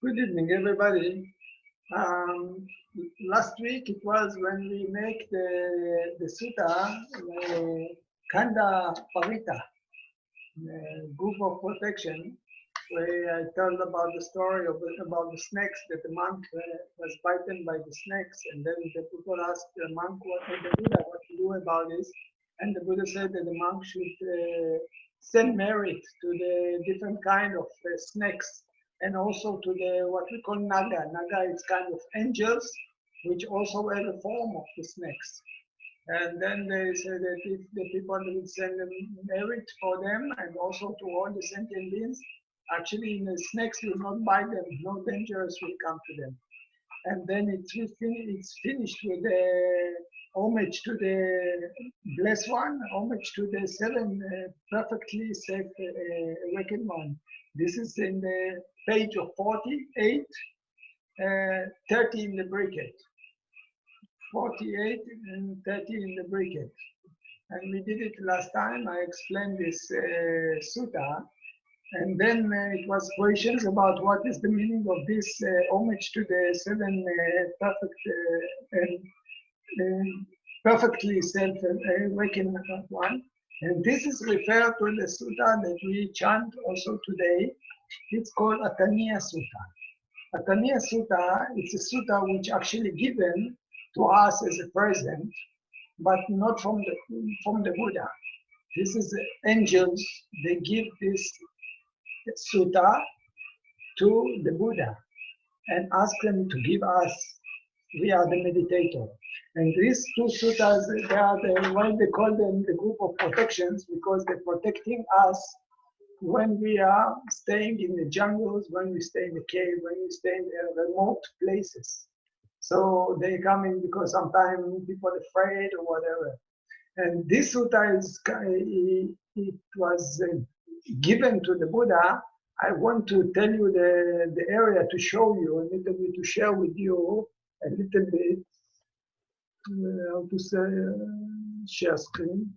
Good evening, everybody. Um, Last week it was when we make the sutta, ṭānāṭiya-paritta, group of protection, where I told about the story about the snakes, that the monk was bitten by the snakes, and then the people asked the monk the Buddha what to do about this, and the Buddha said that the monk should send merit to the different kind of snakes, and also to the what we call naga. Naga is kind of angels, which also have a form of the snakes. And then they say that if the people will send them merit for them and also to all the sentient beings, actually the snakes will not bite them, no dangers will come to them. And then it's finished with the homage to the blessed one, homage to the seven perfectly safe awakened one. This is in the page of 48, 30 in the bracket. 48 and 30 in the bracket. And we did it last time. I explained this sutta. And then it was questions about what is the meaning of this homage to the seven perfectly self-awakened one. And this is referred to the sutta that we chant also today. It's called Ataniya Sutta. Ataniya Sutta is a sutta which actually given to us as a present, but not from the Buddha. This is the angels. They give this sutta to the Buddha and ask them to give us. We are the meditator. And these two suttas, they are why they call them the group of protections, because they're protecting us when we are staying in the jungles, when we stay in the cave, when we stay in remote places. So they come in because sometimes people are afraid or whatever. And this sutta it was given to the Buddha. I want to tell you the area to show you a little bit, to share with you a little bit, how to say, share screen.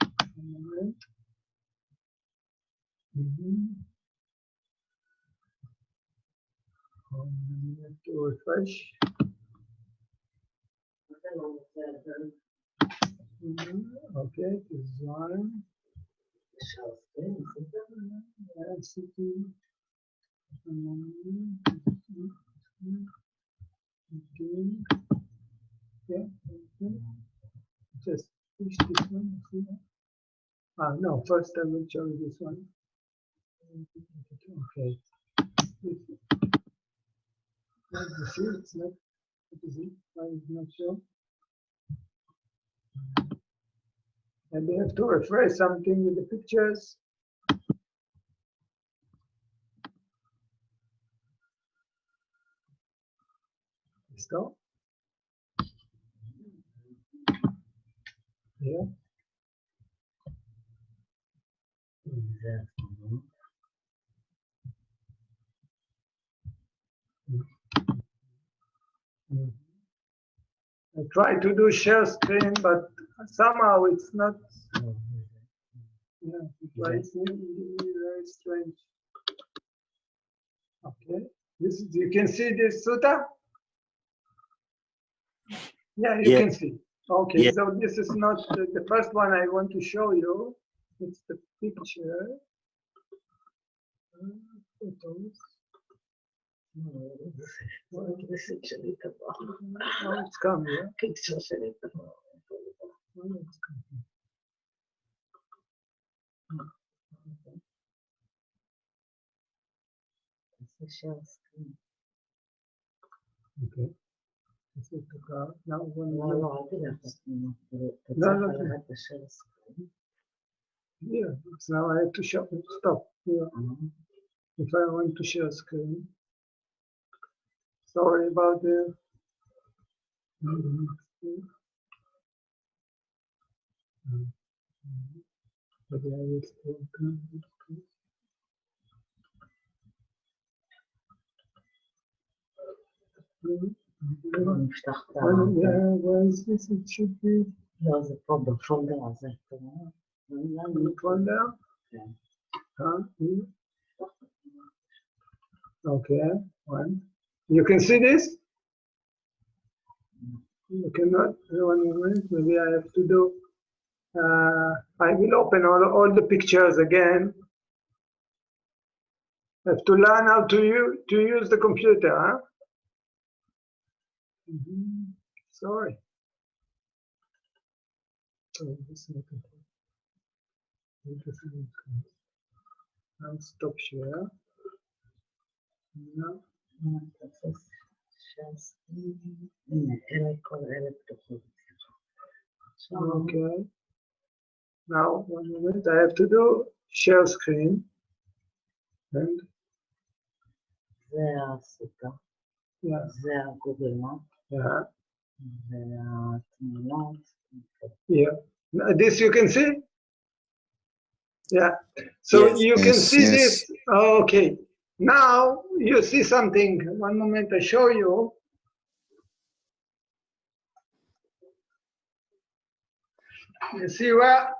To refresh. Okay, this one. Okay. Just push this one. No, first I will show you this one. Okay. See, it's not. What is it? Why is it not show? And we have to refresh something with the pictures. Let's go. Yeah. I try to do share screen, but somehow it's not. Yeah, it's very strange. Okay, this is, you can see this sutta. Yeah, you can see. Okay, so this is not the first one I want to show you. It's the picture. Photos. Oh, it's coming, yeah? Picture. Okay. Now no, I didn't. No. Yeah, so now I have to stop here. If I want to share screen. Sorry about the. But I will still come. Yeah, where is this? It should be. No, the problem from there. From there? Yeah. Okay, one. You can see this? You cannot. One moment. Maybe I have to do. I will open all the pictures again. I have to learn how to use the computer. Huh? Sorry. Oh, this is interesting. I'll stop share. No. Okay. Now, one moment. I have to do share screen. And yeah. Yeah. Yeah. This you can see? Yeah. So yes, you can yes, see yes. this. Okay. Now you see something. One moment I show you. You see where?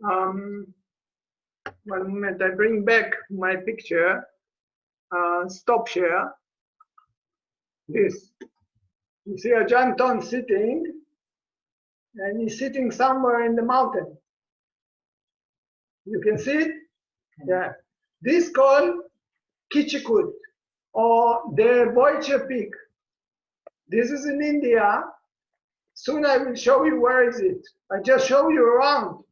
One moment I bring back my picture. Stop share. This. You see Ajran sitting, and he's sitting somewhere in the mountain. You can see it? Yeah. This called Kichikut, or the Voyager Peak. This is in India. Soon I will show you where is it. I just show you around.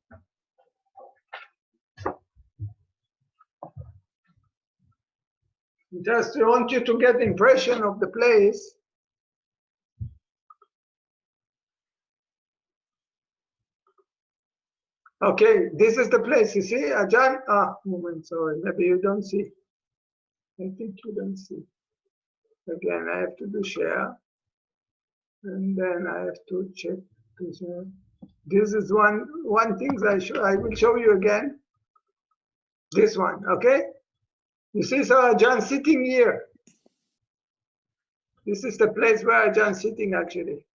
Just want you to get impression of the place. Okay, this is the place. You see, Ajran? Moment, sorry. Maybe you don't see. I think you don't see. Again, I have to do share. And then I have to check to share. This is one thing I will show you again. This one, okay? You see, so Ajran sitting here. This is the place where Ajran sitting actually.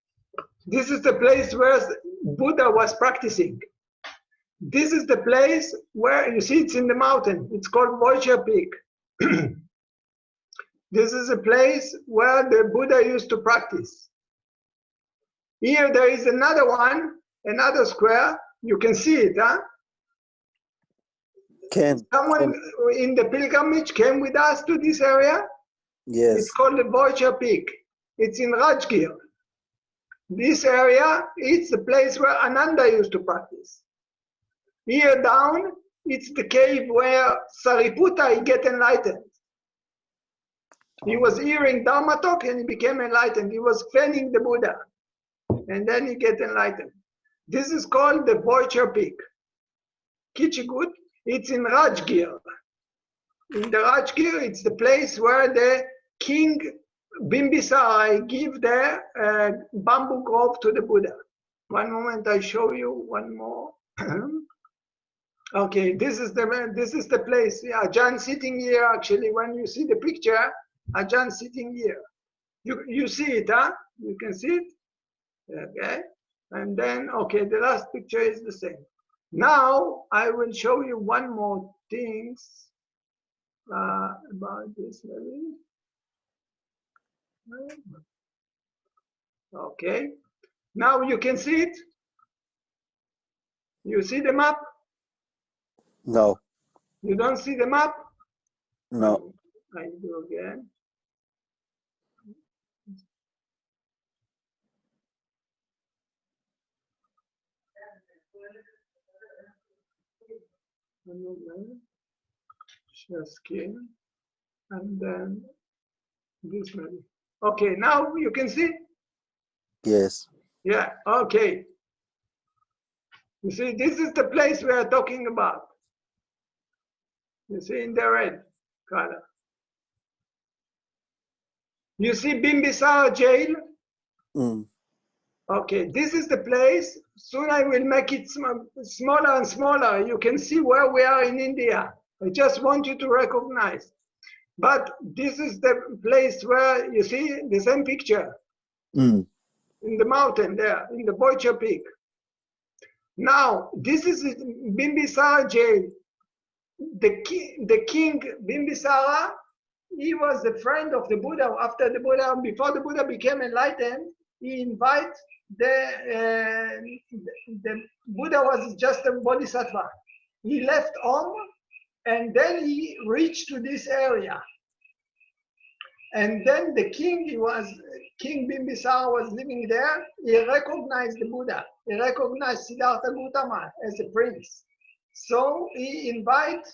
This is the place where Buddha was practicing. This is the place where, you see, it's in the mountain. It's called Voyager Peak. This is a place where the Buddha used to practice. Here there is another one, another square. You can see it, huh? Someone in the pilgrimage came with us to this area. Yes. It's called the Voyager Peak. It's in Rajgir. This area, it's the place where Ananda used to practice. Here down, it's the cave where Sariputta get enlightened. He was hearing Dharma talk and he became enlightened. He was fanning the Buddha. And then he get enlightened. This is called the Voyager Peak. Kichikut, it's in Rajgir. In the Rajgir, it's the place where the king Bimbisara give the bamboo grove to the Buddha. One moment, I show you one more. Okay, this is the place. Ajran sitting here. Actually, when you see the picture, Ajran sitting here. You see it, huh? You can see it. Okay, and then okay, the last picture is the same. Now I will show you one more things about this maybe. Okay, now you can see it. You see the map? No. You don't see the map? No. I do again. Share screen, and then this maybe. Okay, now you can see? Yes. Yeah, okay. You see, this is the place we are talking about. You see in the red color. You see Bimbisara jail? Okay, this is the place. Soon I will make it smaller and smaller. You can see where we are in India. I just want you to recognize. But this is the place where you see the same picture. In the mountain there, in the Voyager Peak. Now, this is Bimbisara jail. the king Bimbisara, he was the friend of the Buddha. After the Buddha, before the Buddha became enlightened, he invited the Buddha was just a bodhisattva. He left home and then he reached to this area. And then the king, King Bimbisara was living there. He recognized the Buddha. He recognized Siddhartha Gautama as a prince. So he invited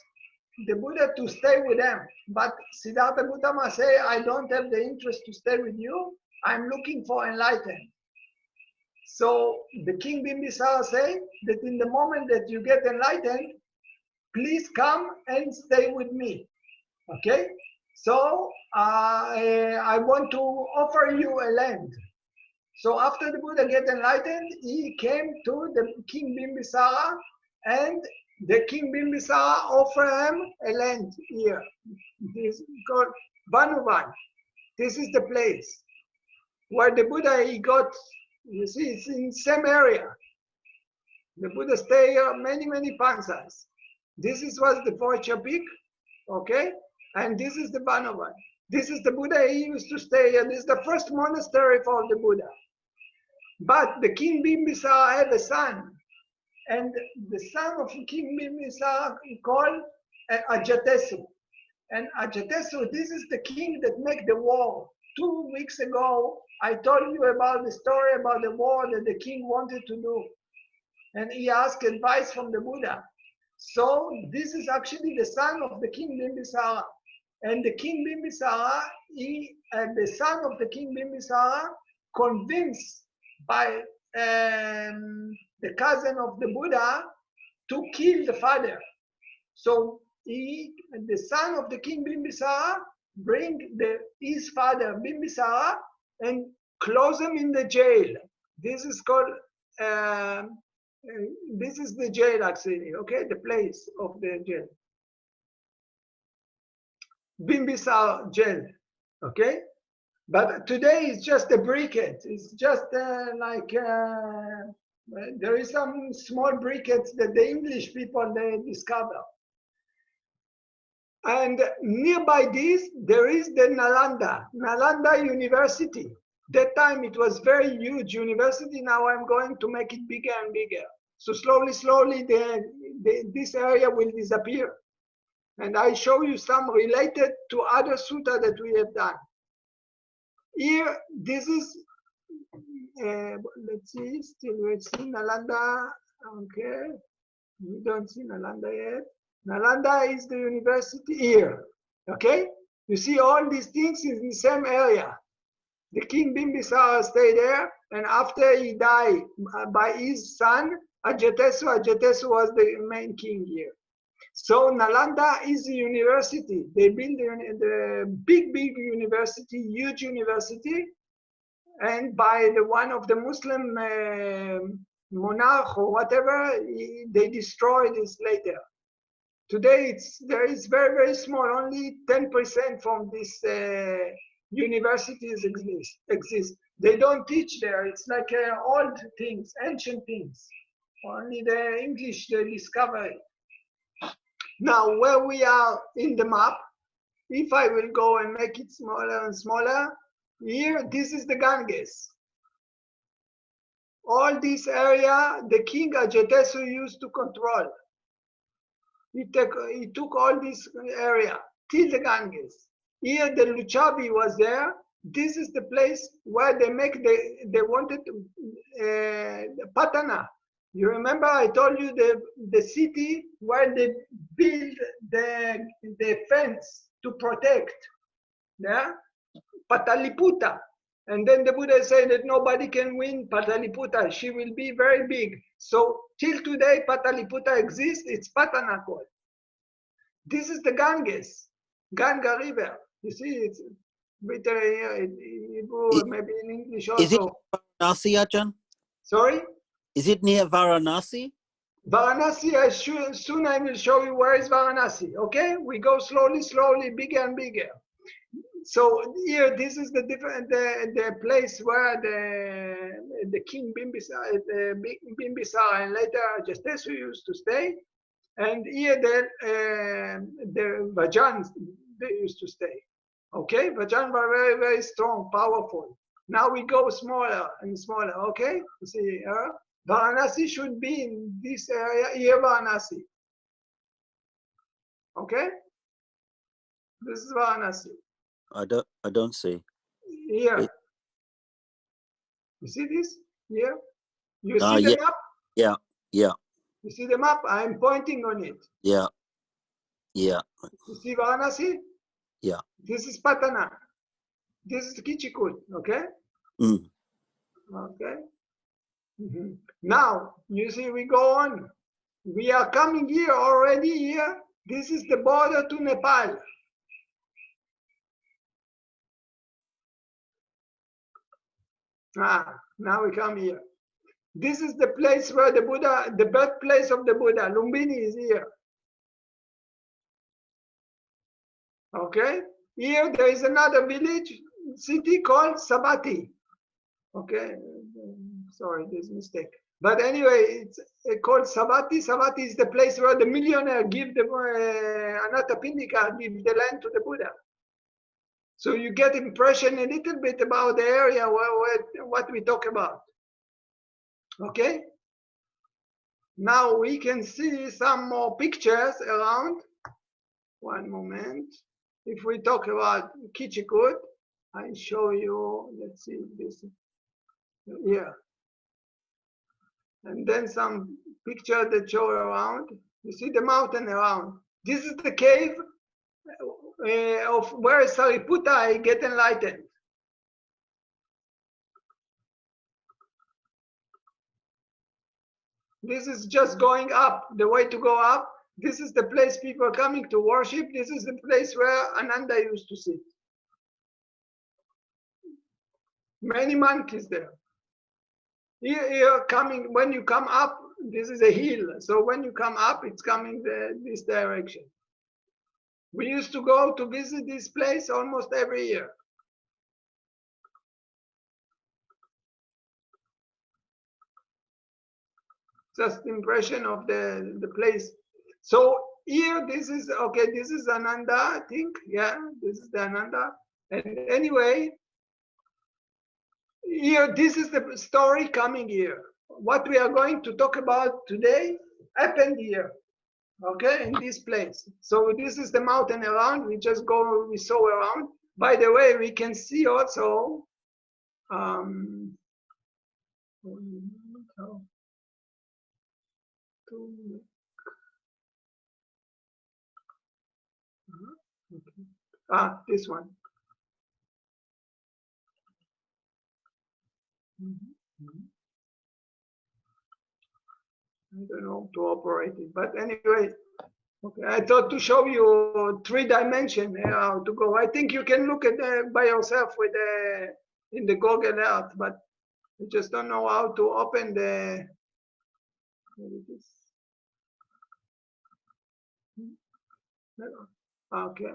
the Buddha to stay with them. But Siddhartha Gautama say, I don't have the interest to stay with you. I'm looking for enlightenment. So the king Bimbisara say that in the moment that you get enlightened, please come and stay with me. Okay? So I want to offer you a land. So after the Buddha get enlightened, he came to the king Bimbisara, and the king Bimbisara offered him a land here. This is called Vanuvan. This is the place where the Buddha he got. You see, it's in the same area. The Buddha stay here many pansas. This was the Voyager Peak, okay? And this is the Vanuvan. This is the Buddha he used to stay here. This is the first monastery for the Buddha. But the king Bimbisara had a son. And the son of King Bimbisara called Ajatesu. And Ajatesu, this is the king that made the war. 2 weeks ago, I told you about the story about the war that the king wanted to do. And he asked advice from the Buddha. So this is actually the son of the king Bimbisara. And the king Bimbisara, the son of the king Bimbisara, convinced by the cousin of the Buddha to kill the father. So the son of the king Bimbisara bring his father Bimbisara and close him in the jail. This is called this is the jail actually, okay, the place of the jail. Bimbisara jail, okay. But today it's just a briquette. It's just there is some small briquettes that the English people they discover. And nearby this, there is the Nalanda University. That time it was very huge university. Now I'm going to make it bigger and bigger. So slowly, this area will disappear. And I show you some related to other sutta that we have done. Here, this is, let's see, still we see Nalanda. Okay, we don't see Nalanda yet. Nalanda is the university here. Okay, you see all these things in the same area. The king Bimbisara stayed there, and after he died by his son, Ajatesu was the main king here. So Nalanda is a university. They built the big university, huge university, and by one of the Muslim monarch or whatever, they destroyed this later. Today there is very small, only 10% from this universities exist. They don't teach there. It's like old things, ancient things. Only the English they discover it. Now, where we are in the map, if I will go and make it smaller and smaller, here, this is the Ganges. All this area, the king Ajatesu used to control. He took all this area till the Ganges. Here, the Luchabi was there. This is the place where they wanted Patana. You remember I told you the city where they build the fence to protect, yeah? Pataliputa. And then the Buddha said that nobody can win Pataliputa. She will be very big. So till today, Pataliputa exists. It's Patana called. This is the Ganges, Ganga River. You see, it's written here in Hebrew, maybe in English also. Is it Varanasi, Ajran? Sorry? Is it near Varanasi? Varanasi, soon I will show you where is Varanasi, okay? We go slowly, bigger and bigger. So here, this is the place where the king Bimbisara and later Ajatesu used to stay. And here the Vajans, they used to stay. Okay, Vajans were very, very strong, powerful. Now we go smaller and smaller. Okay, you see, Varanasi should be in this area, here Varanasi. Okay, this is Varanasi. I don't see. Here, It, you see this? Here, you see yeah, the map? yeah, yeah, You see the map? I'm pointing on it. yeah, yeah, You see Varanasi? yeah. This is Patana. This is Kichikut. Okay. Mm. Okay. Now you see we go on. We are coming here already here. This is the border to Nepal. Now we come here. This is the place where the Buddha, the birthplace of the Buddha, Lumbini is here. Okay. Here there is another village, city called Savatthi. Okay. Sorry, there's a mistake. But anyway, it's called Savatthi. Savatthi is the place where the millionaire give the Anathapindika, give the land to the Buddha. So you get impression a little bit about the area what we talk about. Okay. Now we can see some more pictures around. One moment. If we talk about Kichikut, I show you. Let's see this here. And then some picture that show around. You see the mountain around. This is the cave of where Sariputta get enlightened. This is just going up, the way to go up. This is the place people are coming to worship. This is the place where Ananda used to sit. Many monkeys there. Here coming, when you come up, this is a hill. So when you come up, it's coming this direction. We used to go to visit this place almost every year. Just impression of the place. So here, this is, okay, this is Ananda, I think. Yeah, this is the Ananda. And anyway, here, this is the story coming here. What we are going to talk about today happened here, okay, in this place. So this is the mountain around. We just go, we saw around. By the way, we can see also, this one. I don't know to operate it, but anyway, okay. I thought to show you 3-dimension how to go. I think you can look at by yourself with in the Google Earth, but you just don't know how to open the. Okay.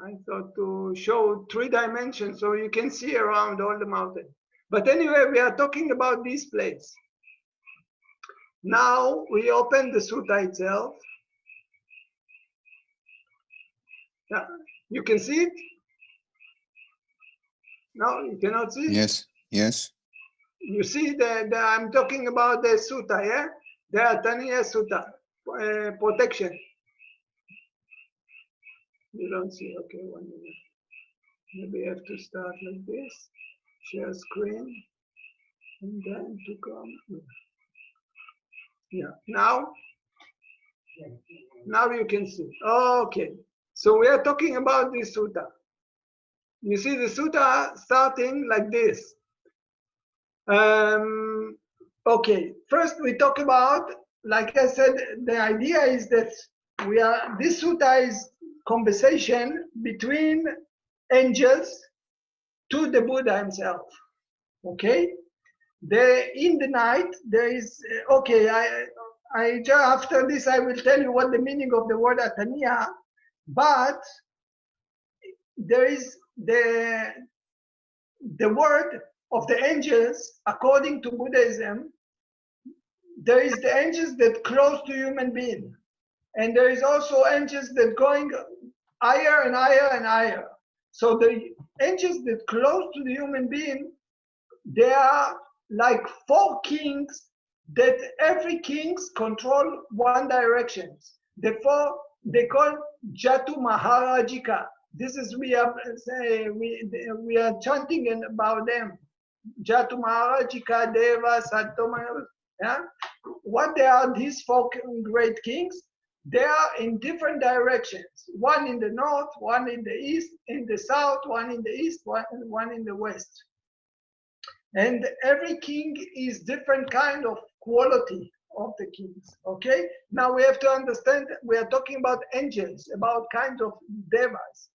I thought to show 3 dimensions so you can see around all the mountain. But anyway, we are talking about this place. Now we open the sutta itself. Yeah. You can see it? No, you cannot see it? Yes, yes. You see I'm talking about the sutta, yeah? The ṭānāṭiya-paritta, protection. You don't see, okay, 1 minute. Maybe I have to start like this, share screen, and then to come. Yeah, now you can see. Okay, so we are talking about this sutta. You see the sutta starting like this. Okay, first we talk about, like I said, the idea is that this sutta is conversation between angels to the Buddha himself. Okay, in the night there is, okay, after this I will tell you what the meaning of the word ataniya, but there is the word of the angels according to Buddhism there is the angels that close to human being, and there is also angels that going higher and higher and higher. So the angels that close to the human being, they are like 4 kings that every kings control one direction. Therefore, they call Jatu Maharajika. This is we are chanting about them. Jatu Maharajika, Deva, Satoma. Yeah? What they are, these 4 great kings? They are in different directions. One in the north, one in the east, in the south, one in the east, one in the west. And every king is different kind of quality of the kings. Okay. Now we have to understand we are talking about angels, about kind of devas.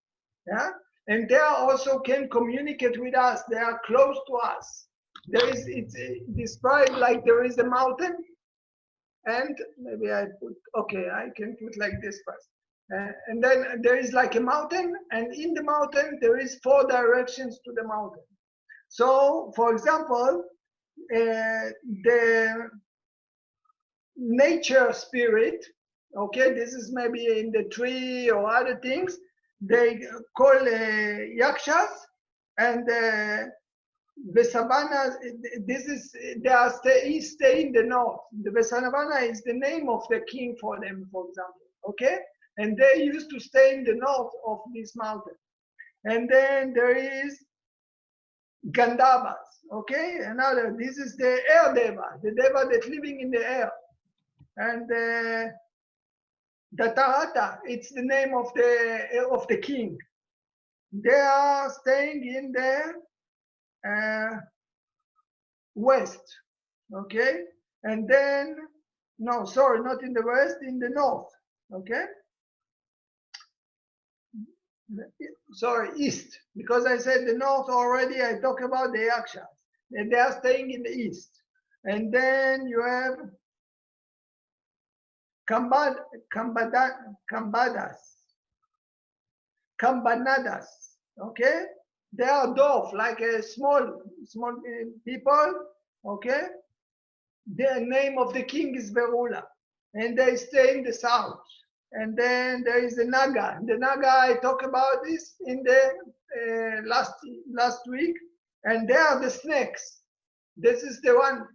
Yeah. And they also can communicate with us. They are close to us. It's described like there is a mountain, and maybe I can put like this first. And then there is like a mountain, and in the mountain there is 4 directions to the mountain. So, for example, the nature spirit, okay, this is maybe in the tree or other things, they call yakshas, and the savannah, he stay in the north. The savannah is the name of the king for them, for example, okay? And they used to stay in the north of this mountain. And then there is Gandhavas, okay? Another, this is the air deva, the deva that's living in the air. And the Tarata, it's the name of the king. They are staying in the west, okay? And then, no, sorry, not in the west, in the north, okay? Sorry, east, because I said the north already. I talk about the yakshas, and they are staying in the east. And then you have Kambanadas, okay? They are dwarf, like a small people, okay? The name of the king is Verula, and they stay in the south. And then there is the Naga. The Naga, I talked about this in the last week, and they are the snakes. This is the one,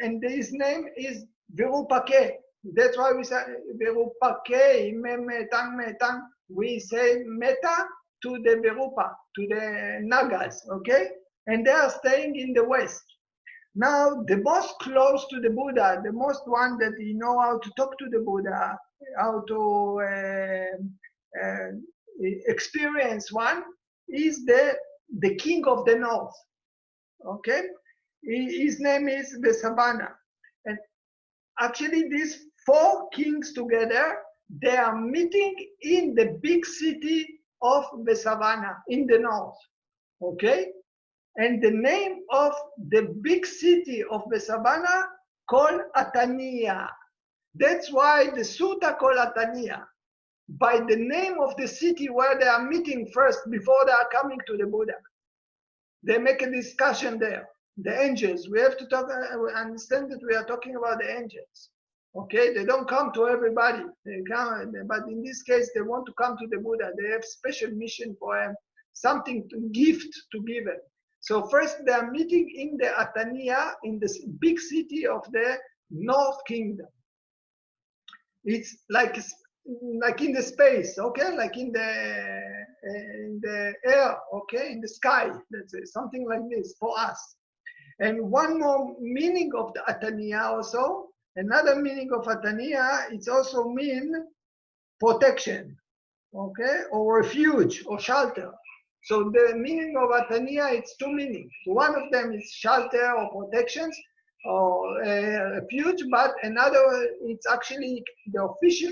and his name is Virupake. That's why we say Virupake, metang. We say meta to the Virupa, to the Nagas, okay? And they are staying in the west. Now, the most close to the Buddha, the most one that you know how to talk to the Buddha, how to experience one, is the king of the north, okay? His name is the Savannah. And actually these 4 kings together, they are meeting in the big city of the Savannah in the north, okay? And the name of the big city of the Savannah called ṭānāṭiya. That's why the sutta called ṭānāṭiya, by the name of the city where they are meeting first before they are coming to the Buddha. They make a discussion there. The angels, we have to understand that we are talking about the angels. Okay, they don't come to everybody. They come, but in this case, they want to come to the Buddha. They have special mission for him, something to gift to give him. So first they are meeting in the ṭānāṭiya, in this big city of the North Kingdom. It's like in the space, okay, like in the air, okay, in the sky. Let's say something like this for us. And one more meaning of the ṭānāṭiya also. Another meaning of ṭānāṭiya, it's also mean protection, okay, or refuge or shelter. So the meaning of ṭānāṭiya, it's 2 meanings. One of them is shelter or protections or refuge, but another, it's actually the official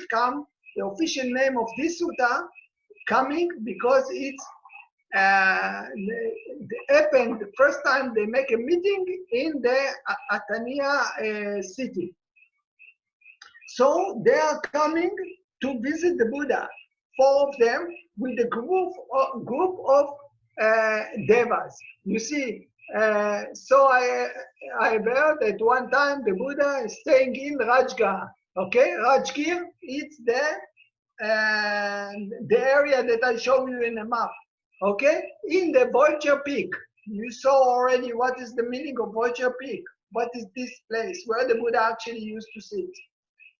name of this sutta coming because it's happened the first time they make a meeting in the ṭānāṭiya city. So they are coming to visit the Buddha, 4 of them, with a group of devas. You see, So I heard that one time the Buddha is staying in Rajgir. Okay, Rajgir, it's the area that I show you in the map. Okay, in the Voyager Peak. You saw already what is the meaning of Voyager Peak. What is this place where the Buddha actually used to sit?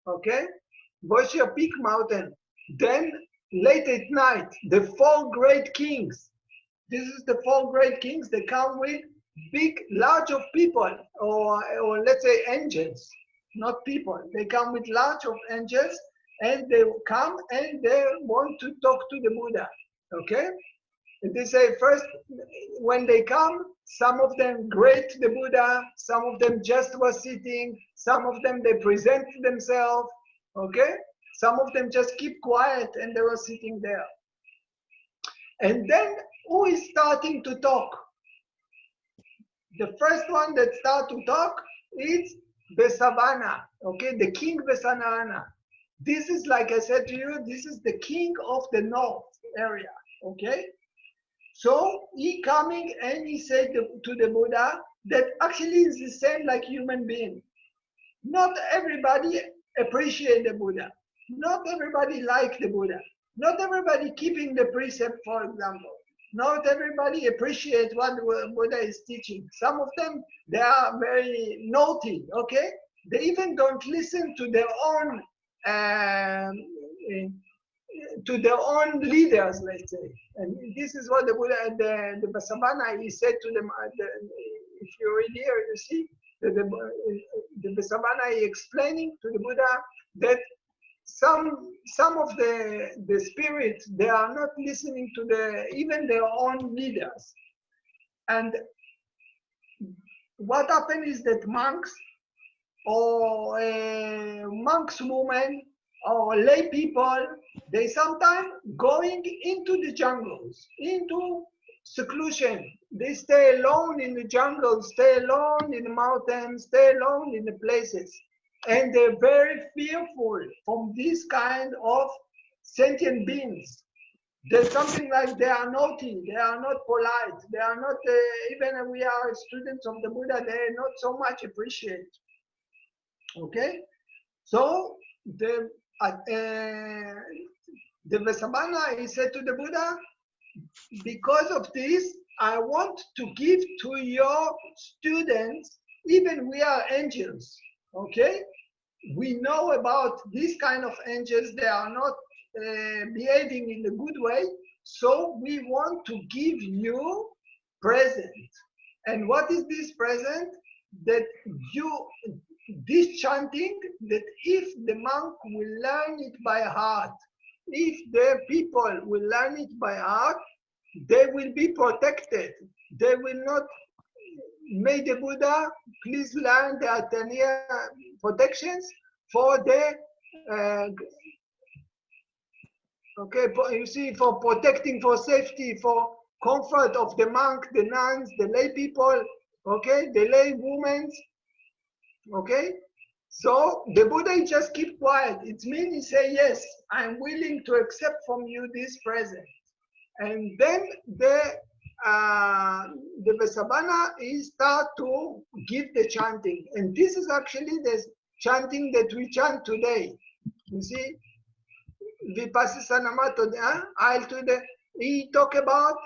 Okay, Voyager Peak mountain. Then late at night, the four great kings. This is the four great kings. They come with big, large of people, or let's say angels, not people. They come with large of angels, and they come and they want to talk to the Buddha. Okay? And they say first, when they come, some of them greet the Buddha, some of them just were sitting, some of them they present themselves. Okay? Some of them just keep quiet and they were sitting there. And then who is starting to talk? The first one that start to talk is Besavana, okay, the king Besavana. This is, like I said to you, this is the king of the north area, okay? So he coming and he said to the Buddha that actually is the same like human being. Not everybody appreciate the Buddha. Not everybody like the Buddha. Not everybody keeping the precept, for example. Not everybody appreciate what Buddha is teaching. Some of them, they are very naughty, okay? They even don't listen to their own leaders, let's say. And this is what the Buddha, the Vasavana, he said to them, if you read here, you see, the Vasavana explaining to the Buddha that some of the spirits, they are not listening to even their own leaders. And what happened is that monks or monks women or lay people, they sometimes going into the jungles, into seclusion. They stay alone in the jungle, stay alone in the mountains, stay alone in the places. And they're very fearful from this kind of sentient beings. There's something like they are naughty, they are not polite, they are not, even we are students of the Buddha, they are not so much appreciated. Okay? So the Vasabana, he said to the Buddha, because of this, I want to give to your students, even we are angels, okay? We know about these kind of angels, they are not behaving in a good way, so we want to give you present. And what is this present? That this chanting, that if the monk will learn it by heart, if the people will learn it by heart, they will be protected. They will not. May the Buddha please learn the ṭānāṭiya protections for the okay, you see, for protecting, for safety, for comfort of the monk, the nuns, the lay people, okay, the lay women, okay. So the Buddha just keep quiet. It means he say, yes, I'm willing to accept from you this present. And then the Vasabana is start to give the chanting. And this is actually the chanting that we chant today. You see, Vipassana today, he talk about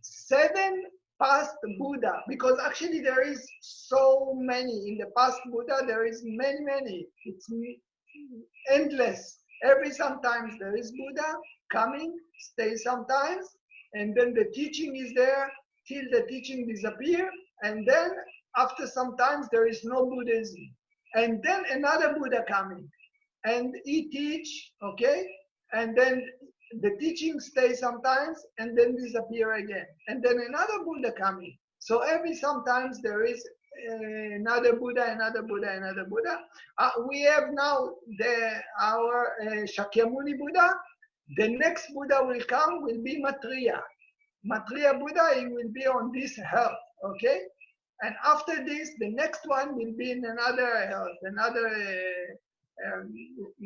7 past Buddha, because actually there is so many in the past Buddha, there is many, it's endless. Sometimes there is Buddha coming, stay sometimes, and then the teaching is there till the teaching disappear, and then after sometimes there is no Buddhism, and then another Buddha coming, and he teach, okay, and then the teaching stays sometimes and then disappear again, and then another Buddha coming. So sometimes there is another Buddha. We have now our Shakyamuni Buddha. The next Buddha will come will be Maitreya Buddha. He will be on this earth, okay. And after this, the next one will be in another earth, another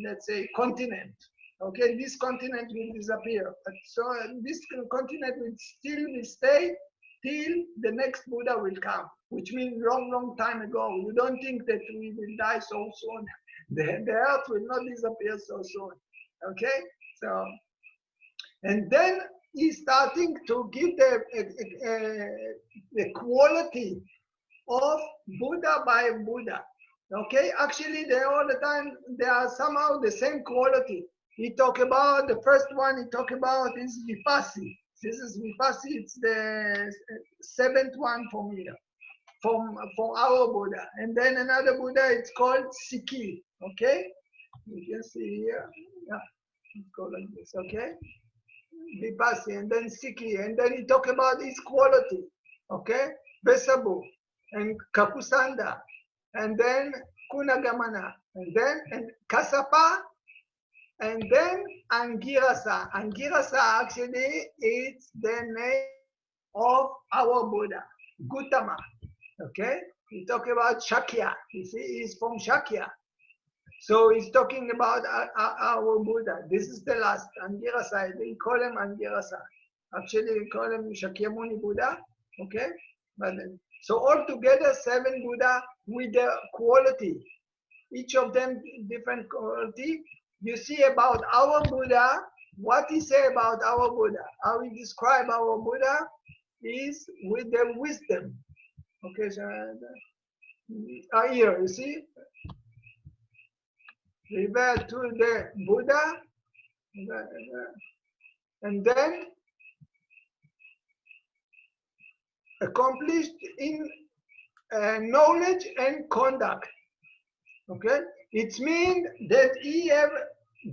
let's say continent. Okay, this continent will disappear, but so this continent will still stay till the next Buddha will come, which means long time ago. You don't think that we will die so soon. The earth will not disappear so soon. Okay? So, and then he's starting to give the quality of Buddha by Buddha. Okay, actually, they all the time they are somehow the same quality. He talk about the first one. He talk about is Vipassi. This is Vipassi. It's the seventh one from here, from our Buddha. And then another Buddha. It's called Sikhi. Okay, you can see here. Yeah, it's called like this. Okay, Vipassi, and then Sikhi, and then he talk about his quality. Okay, Besabu and Kapusanda, and then Kunagamana, and then Kasapa, and then Angirasa. Angirasa actually is the name of our Buddha, Gautama. Okay, he talk about Shakya. You see, he's from Shakya. So he's talking about our Buddha. This is the last, Angirasa. They call him Angirasa. Actually, we call him Shakyamuni Buddha. Okay, but then, so altogether 7 Buddha with the quality, each of them different quality. You see about our Buddha, what he say about our Buddha, how he describe our Buddha is with the wisdom. Okay, so here you see, revert to the Buddha, and then accomplished in knowledge and conduct. Okay, it means that he have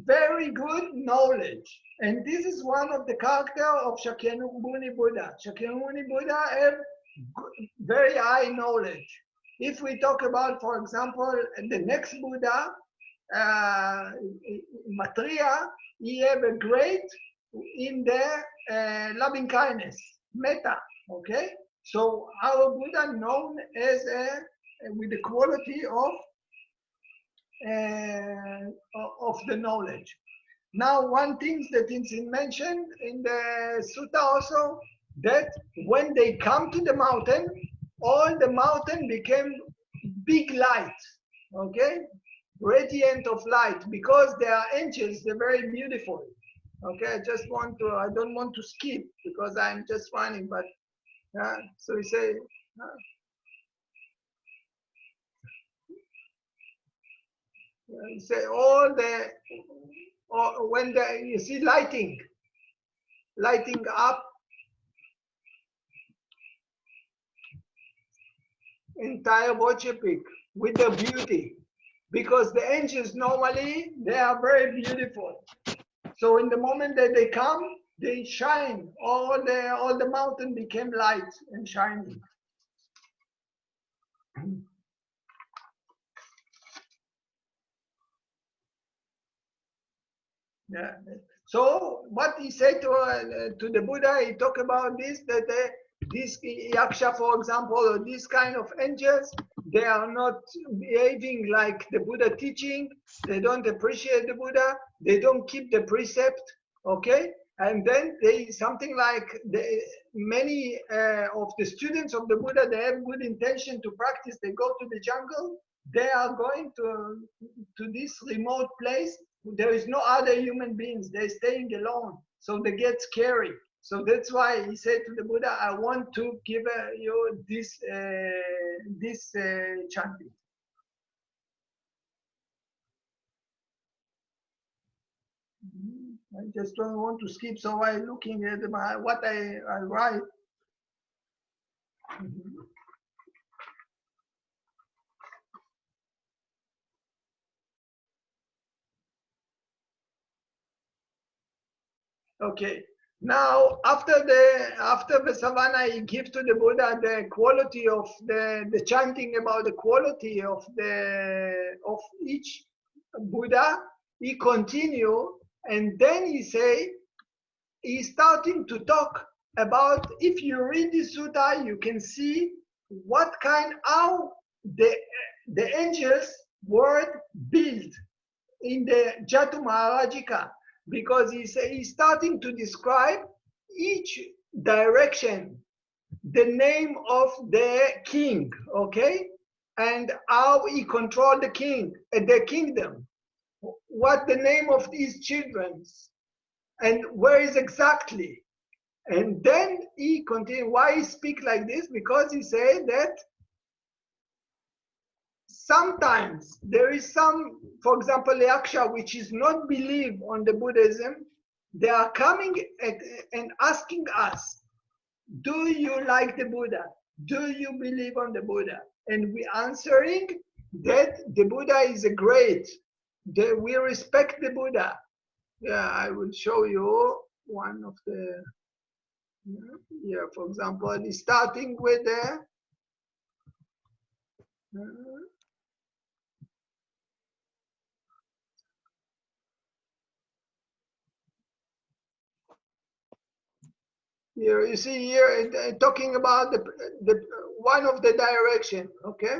very good knowledge, and this is one of the character of Shakyamuni Buddha. Shakyamuni Buddha have very high knowledge. If we talk about, for example, the next Buddha, Maitreya, he have a great in the loving kindness, metta. Okay, so our Buddha known as with the quality of the knowledge. Now, one thing that is mentioned in the sutta also, that when they come to the mountain, all the mountain became big light, okay, radiant of light, because they are angels. They're very beautiful. Okay, I don't want to skip because I'm just running, but so we say. You say when you see lighting up entire Voyager Peak with the beauty, because the angels normally they are very beautiful. So in the moment that they come, they shine. All the mountain became light and shining. Yeah. So what he said to the Buddha, he talked about this, that this yaksha, for example, or this kind of angels, they are not behaving like the Buddha teaching. They don't appreciate the Buddha. They don't keep the precept. Okay, and then they something like many of the students of the Buddha, they have good intention to practice. They go to the jungle. They are going to this remote place. There is no other human beings. They're staying alone, so they get scary. So that's why he said to the Buddha, "I want to give you this chanting." I just don't want to skip, so I'm looking at what I write. Okay. Now, after the savannah, he gives to the Buddha the quality of the chanting about the quality of each Buddha. He continue, and then he's starting to talk about, if you read the sutta, you can see how the angels were built in the Jatu Maharajika, because he's starting to describe each direction the name of the king, okay? And how he controlled the king, the kingdom. What the name of these children, and where is exactly. And then he continued, why he speak like this? Because he said that sometimes there is some, for example, Yaksha, which is not believe on the Buddhism, they are coming and asking us, do you like the Buddha? Do you believe on the Buddha? And we answering that the Buddha is a great, that we respect the Buddha. Yeah, I will show you one of the, yeah, for example, starting with the, here you see here talking about the one of the direction, okay?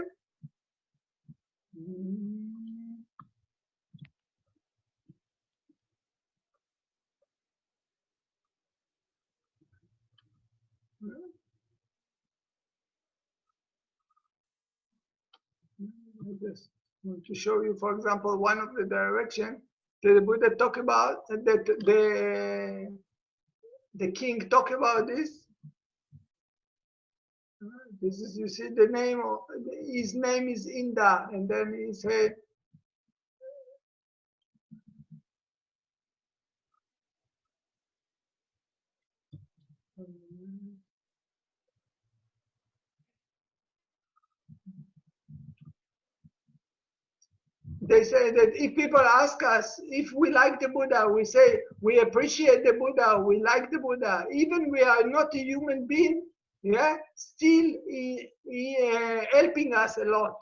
I just want to show you, for example, one of the direction that the Buddha talk about, that the king talk about this. This is, you see the name of, his name is Inda, and then he said, they say that if people ask us if we like the Buddha, we say we appreciate the Buddha, we like the Buddha. Even we are not a human being, yeah, still he helping us a lot.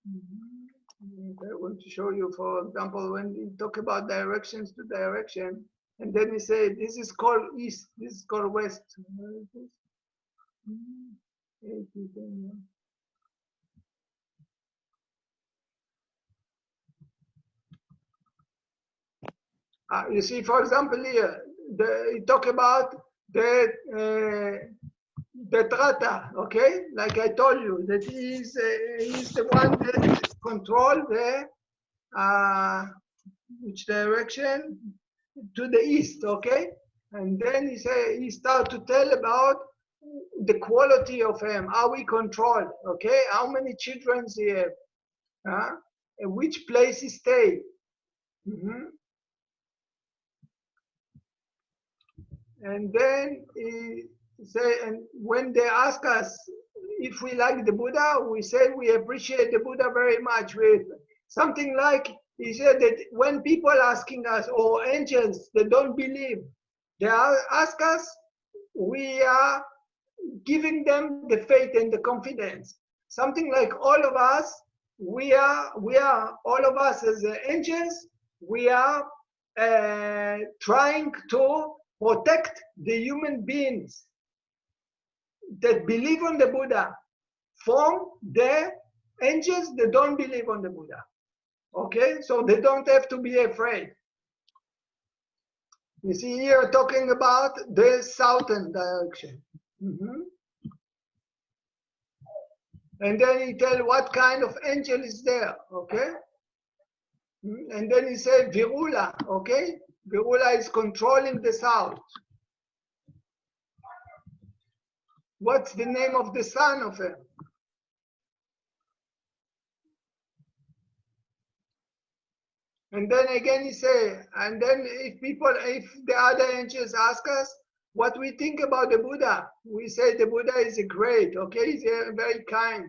I want to show you, for example, when we talk about directions to direction, and then we say this is called east, this is called west. You see, for example, here, you talk about the Trata, okay? Like I told you, that he's the one that control the, which direction? To the east, okay? And then he start to tell about the quality of him, how he control, okay? How many children he have, and which place he stay. And then he say, and when they ask us if we like the Buddha, we say we appreciate the Buddha very much. With something like, he said that when people asking us, or angels that don't believe, they ask us, we are giving them the faith and the confidence. Something like all of us, we are all of us as angels, we are trying to protect the human beings that believe on the Buddha from the angels that don't believe on the Buddha. Okay, so they don't have to be afraid. You see here talking about the southern direction. And then he tell what kind of angel is there, okay? And then he said Virula, okay? Virula is controlling the south. What's the name of the son of him? And then again he say, and then if the other angels ask us what we think about the Buddha, we say the Buddha is great, okay? He's very kind,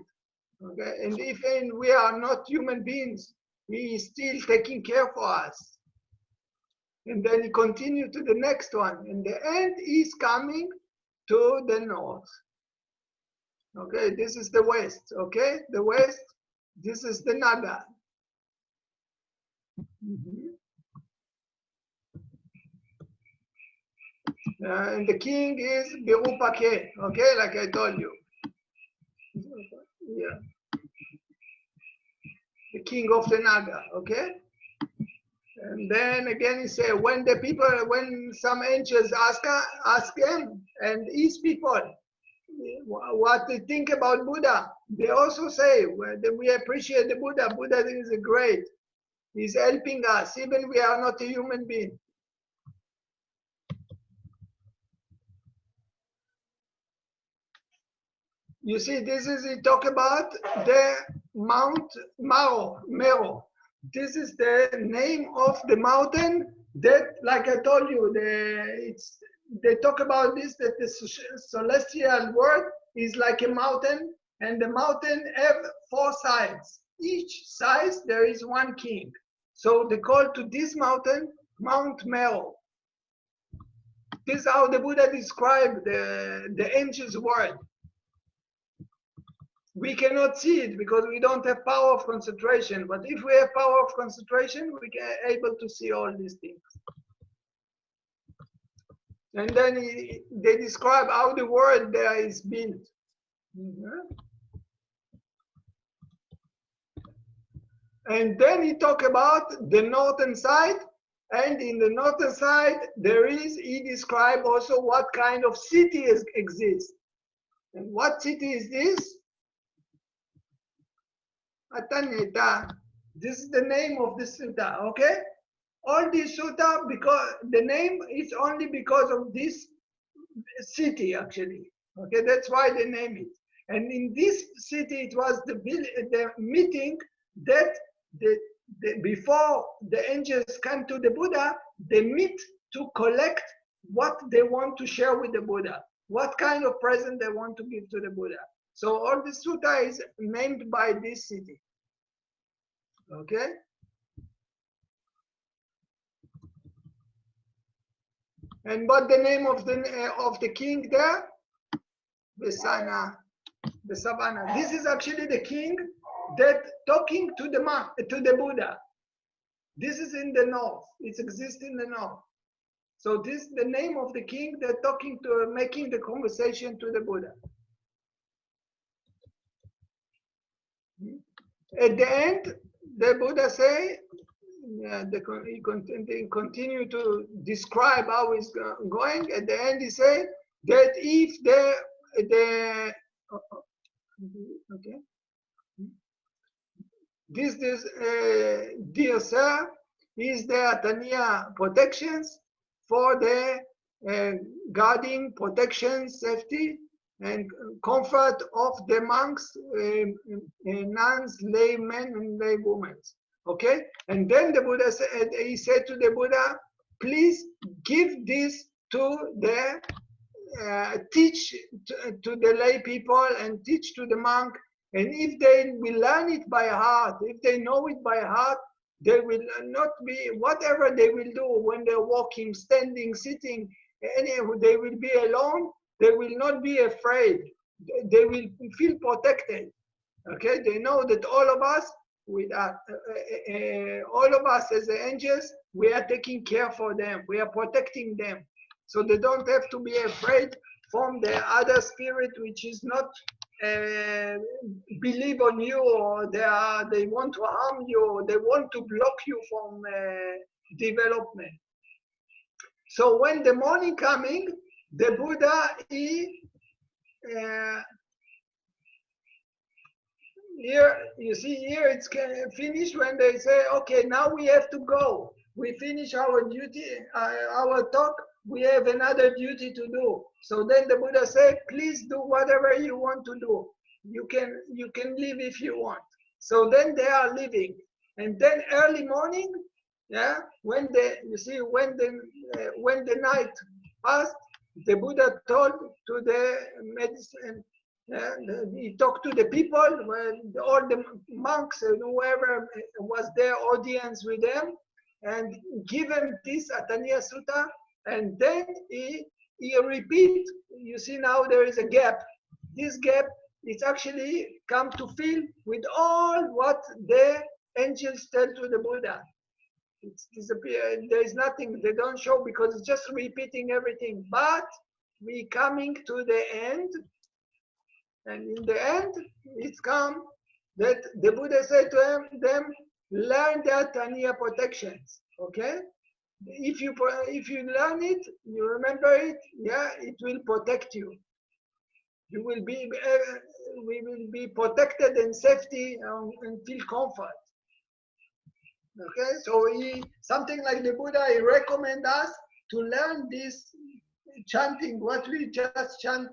okay? And if we are not human beings, he is still taking care for us. And then he continued to the next one. In the end, he's coming to the north. Okay, this is the west, okay? The west, this is the Naga. And the king is Birupake, okay, like I told you. Yeah. The king of the Naga, okay? And then again he said, when some angels ask him and his people what they think about Buddha, they also say, well, that we appreciate the Buddha. Buddha is great. He's helping us, even we are not a human being. You see, this is, he talk about the Mount Mero. This is the name of the mountain that, like I told you, they talk about this, that the celestial world is like a mountain, and the mountain have 4 sides. Each side there is one king. So they call to this mountain Mount Mero. This is how the Buddha described the angels' world. We cannot see it because we don't have power of concentration. But if we have power of concentration, we can able to see all these things. And then they describe how the world there is built. And then he talk about the northern side. And in the northern side, he describe also what kind of city exists. And what city is this? ṭānāṭiya. This is the name of the sutta, okay? All these sutta, because the name is only because of this city, actually. Okay, that's why they name it. And in this city, it was the meeting that before the angels come to the Buddha, they meet to collect what they want to share with the Buddha, what kind of present they want to give to the Buddha. So all the sutta is named by this city. Okay? And what the name of the king there? Besana. Besavana. This is actually the king that talking to the Buddha. This is in the north. It exists in the north. So this is the name of the king that talking to, making the conversation to the Buddha. At the end, the Buddha say, he continue to describe how it's going. At the end, he said that if okay, this dear sir, is the ṭānāṭiya protections for the guarding, protection, safety, and comfort of the monks, nuns, laymen, and laywomen. Okay, and then the Buddha said, he said to the Buddha, please give this to the teach to the lay people and teach to the monk. And if they will learn it by heart, if they know it by heart, they will not be, whatever they will do when they're walking, standing, sitting, they will be alone. They will not be afraid. They will feel protected. Okay, they know that all of us, all of us as the angels, we are taking care for them. We are protecting them, so they don't have to be afraid from the other spirit, which is not believe on you, or they want to harm you, or they want to block you from development. So when the morning coming, the Buddha, here, you see here, it's finished when they say, okay, now we have to go. We finish our duty, our talk, we have another duty to do. So then the Buddha said, please do whatever you want to do. You can leave if you want. So then they are leaving. And then early morning, yeah, when the night passed, the Buddha told to the medicine, he talked to the people, all the monks and whoever was there, audience with them, and give them this ṭānāṭiya sutta, and then he repeat. You see now there is a gap. This gap is actually come to fill with all what the angels tell to the Buddha. It's disappeared. There is nothing. They don't show because it's just repeating everything. But we coming to the end, and in the end, it's come that the Buddha said to them, learn their ṭānāṭiya protections. Okay, if you learn it, you remember it, yeah, it will protect you. You will be we will be protected in safety and feel comfort. Okay, so something like the Buddha, he recommend us to learn this chanting, what we just chant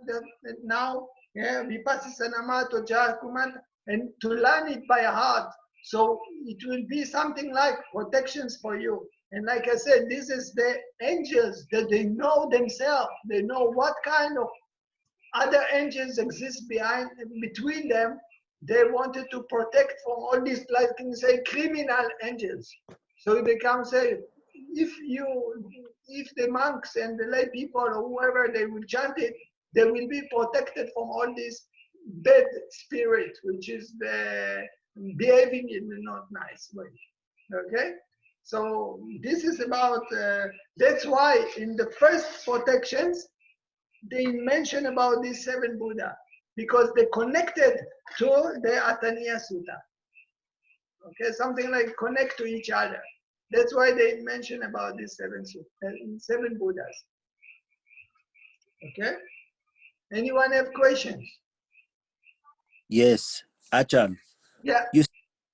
now, yeah, Vipassana Jakuman, and to learn it by heart. So it will be something like protections for you. And like I said, this is the angels that they know themselves. They know what kind of other angels exist between them. They wanted to protect from all these, like can say, criminal angels. So they come say, if the monks and the lay people or whoever they will chant it, they will be protected from all this bad spirit, which is the behaving in a not nice way. Okay, so this is about. That's why in the first protections they mention about these seven Buddha because they connected to the Ataniya Sutta. Okay, something like connect to each other. That's why they mention about these seven Buddhas. Okay, anyone have questions? Yes, Ajahn. Yeah,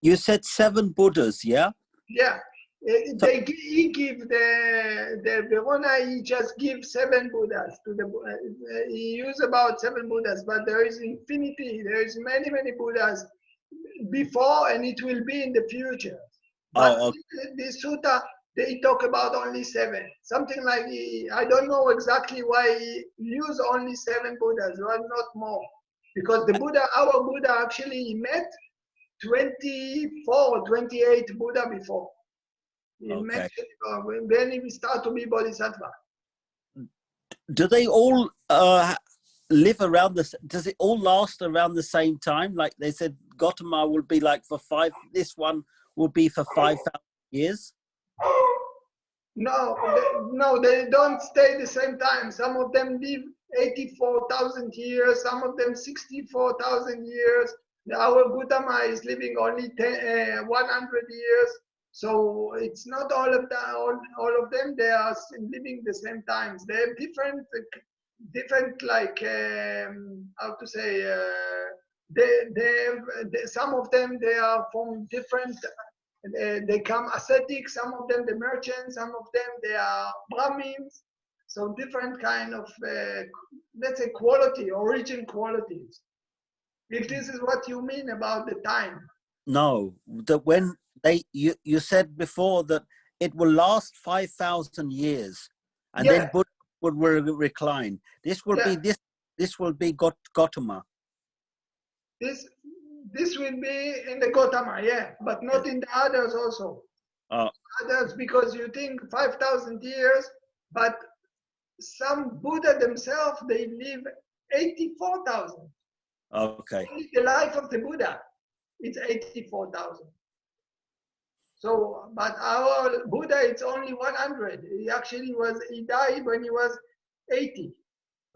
You said 7 Buddhas, yeah? yeah. So, He give the Verona. He just give seven Buddhas to the. He use about seven Buddhas, but there is infinity. There is many Buddhas before, and it will be in the future. But oh, the sutta, they talk about only seven. Something like I don't know exactly why he use only seven Buddhas, or not more, because the Buddha, our Buddha, actually he met 24 or 28 Buddha before. He okay. mentioned when he start to be Bodhisattva. Do they all live around this? Does it all last around the same time? Like they said, Gautama will be like for 5. This one will be for 5,000 years. No, they don't stay the same time. Some of them live 84,000 years, some of them 64,000 years. Our Gautama is living only 100 years. So it's not all of them. All of them, they are living the same times. They have different like how to say. Some of them they are from different they come ascetic, some of them the merchants, some of them they are Brahmins. So different kind of, let's say, origin qualities. If this is what you mean about the time. No, that when you said before that it will last 5,000 years, and Yeah, then Buddha would recline. This will yeah. be this will be Gautama. This will be in the Gautama, yeah, but not in the others also. Oh, Others, because you think 5,000 years, but some Buddha themselves, they live 84,000. okay. Only the life of the Buddha, it's 84,000. So, but our Buddha, it's only 100. He died when he was 80.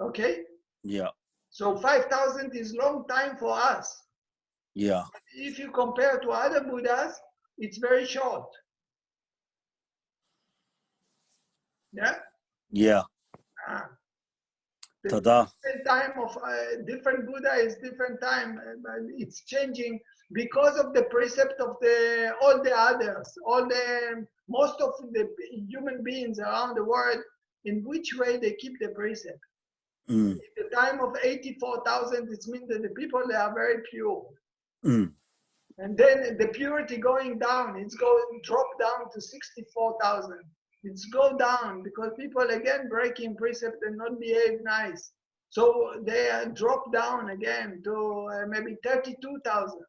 Okay? Yeah, So 5,000 is long time for us. yeah, If you compare to other Buddhas, it's very short. Yeah? yeah. Ah. The Tada. time of different Buddha is different time. It's changing because of the precept of all the others, most of the human beings around the world, in which way they keep the precept. Mm, At the time of 84,000, it means that the people, they are very pure. mm. And then the purity going down, it's going drop down to 64,000. It's go down because people again breaking precept and not behave nice. So they drop down again to maybe 32,000,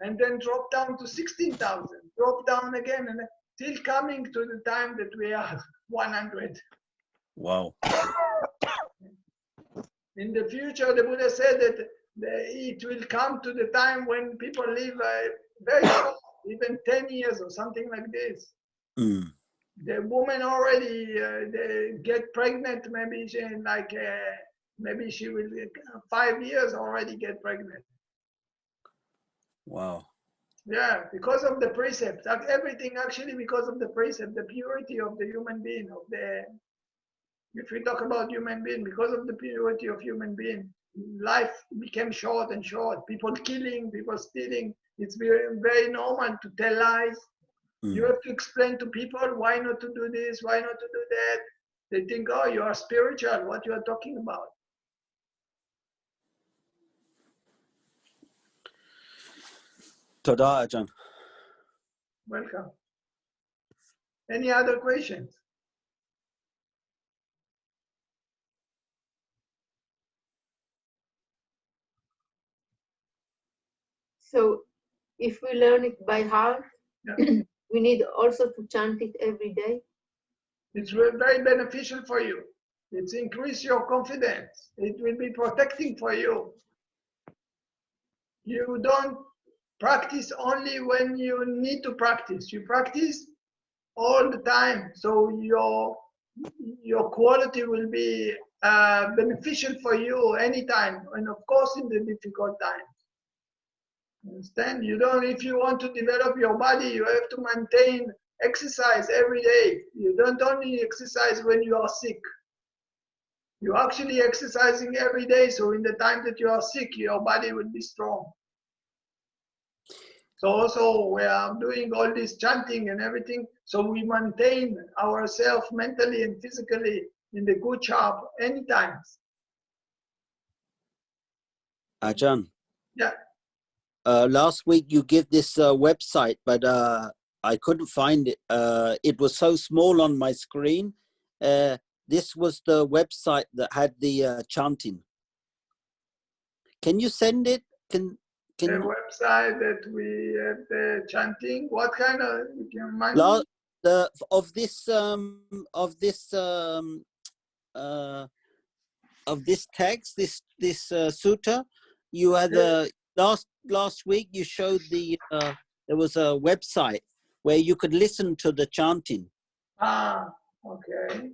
and then drop down to 16,000, drop down again, and till coming to the time that we are 100. Wow. In the future, the Buddha said that it will come to the time when people live very short, even 10 years or something like this. Mm. The woman already they get pregnant, maybe maybe she will 5 years already get pregnant. Wow. Yeah, because of the precept. Everything actually because of the precept, the purity of the human being, if we talk about human being, because of the purity of human being, life became short and short. People killing, people stealing. It's very, very normal to tell lies. You have to explain to people why not to do this, why not to do that. They think, oh, you are spiritual, what you are talking about. Toda, Ajahn. Welcome. Any other questions? So if we learn it by heart, yeah. we need also to chant it every day. It's very beneficial for you. It's increase your confidence. It will be protecting for you. You don't practice only when you need to practice. You practice all the time. So your quality will be beneficial for you anytime. And of course, in the difficult times. Understand? You don't, if you want to develop your body, you have to maintain exercise every day. You don't only exercise when you are sick. You're actually exercising every day, so in the time that you are sick, your body will be strong. So also we are doing all this chanting and everything, so we maintain ourselves mentally and physically in the good shape anytime. Ajahn. Yeah. Last week you gave this website, but I couldn't find it. It was so small on my screen. This was the website that had the chanting. Can you send it? Can the website that we have the chanting? What kind of? Of this text, this sutta, you had last week. You showed there was a website where you could listen to the chanting. Ah, okay.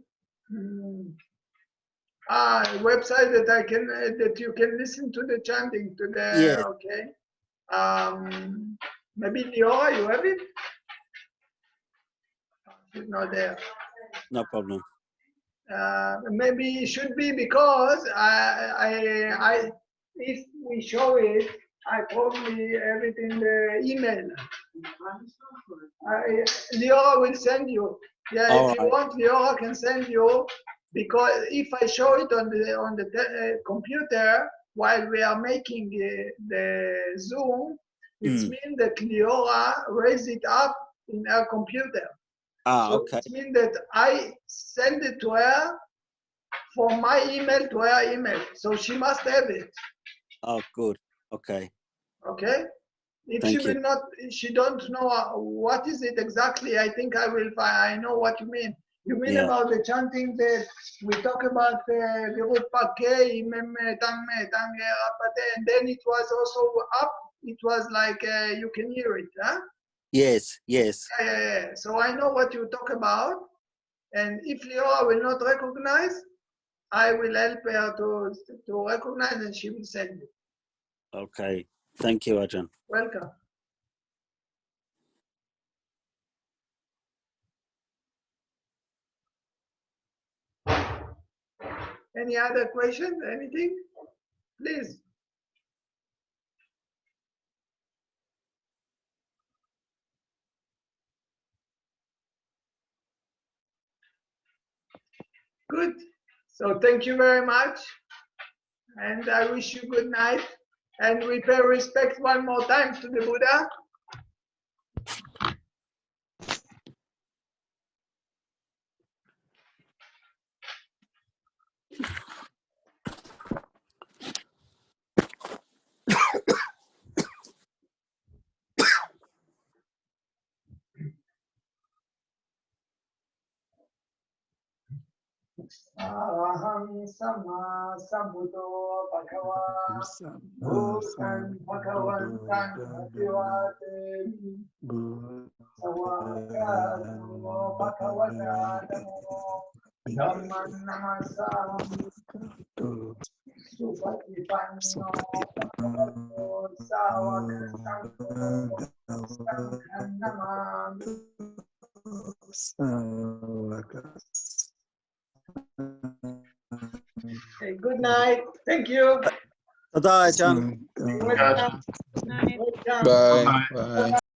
A website that I can that you can listen to the chanting to the. Yeah. Okay. Maybe Liora, you have it? It's not there. No problem. Maybe it should be because I if we show it, I probably have it in the email. Liora will send you. Yeah, all if you right. want, Liora can send you, because if I show it on the computer while we are making the Zoom, it means that Liora raised it up in her computer. Ah, so okay. it means that I send it to her from my email to her email. So she must have it. Oh, good. Okay. Okay? If Thank she you. will not, she don't know what is it exactly, I think I will find, I know what you mean. You mean about the chanting that we talk about Virut Pakei, and then it was also up, it was like you can hear it, huh? Yes, yes. Yeah. So I know what you talk about, and if Liora will not recognize, I will help her to recognize, and she will send you. Okay. Thank you, Ajahn. Welcome. Any other questions? Anything? Please. Good. So thank you very much. And I wish you good night. And we pay respect one more time to the Buddha. Aham sama sambuddho bhagava bhutan bhagavantan bhagavate sawakato bhagavata namo dhamman namasam Okay, good night. Thank you. Tada, Ajahn. Welcome. Good night. Welcome. Bye. Bye.